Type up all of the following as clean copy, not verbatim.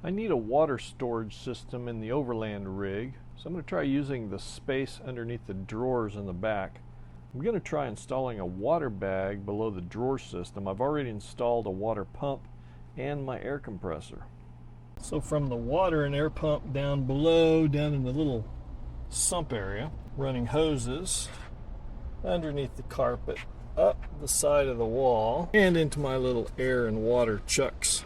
I need a water storage system in the overland rig, so I'm going to try using the space underneath the drawers in the back. I'm going to try installing a water bag below the drawer system. I've already installed a water pump and my air compressor. So from the water and air pump down below, down in the little sump area, running hoses underneath the carpet, up the side of the wall, and into my little air and water chucks.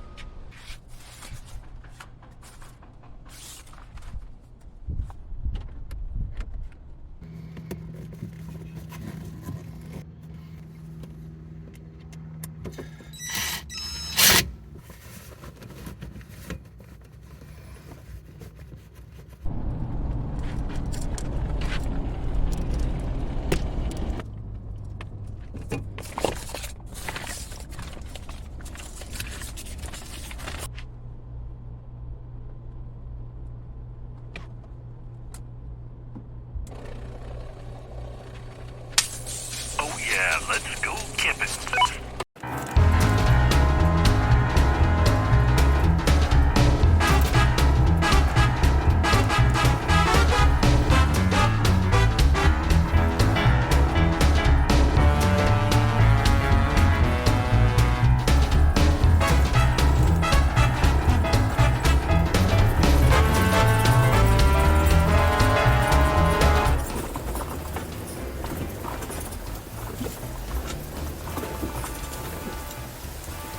Yeah, let's go camping.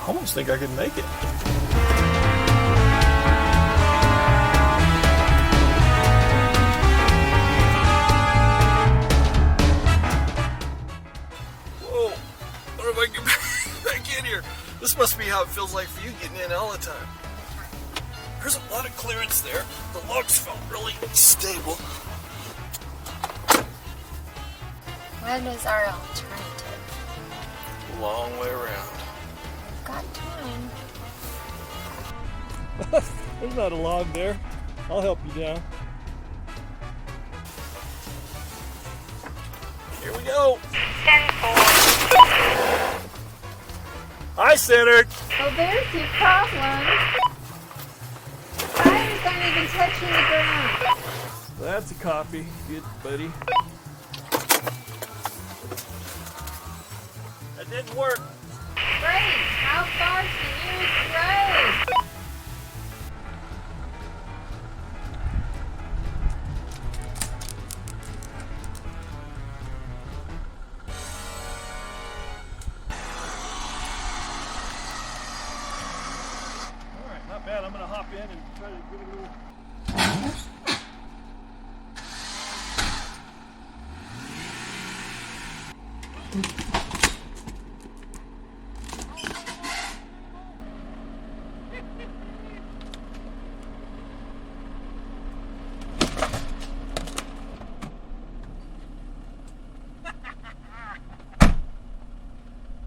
I almost think I could make it. Whoa, what if I get back in here? This must be how it feels like for you getting in all the time. There's a lot of clearance there. The logs felt really stable. What is our alternative? Long way around. Got time. There's not a log there. I'll help you down. Here we go. 10-4. Hi, Centered. Oh, there's your problem. Tires aren't even touching the ground. That's a copy. Good, buddy. That didn't work. Great. How far can you throw? All right, not bad. I'm going to hop in and try to give it a little...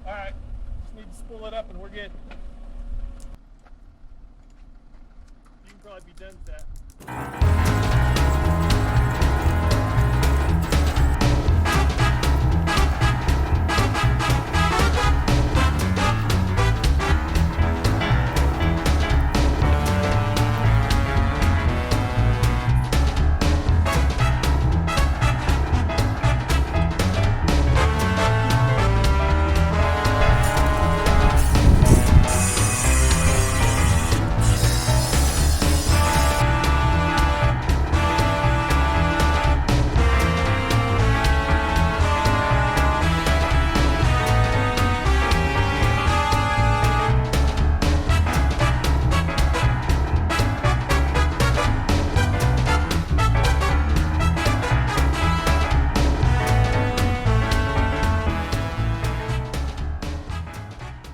All right, just need to spool it up and we're good. You can probably be done with that.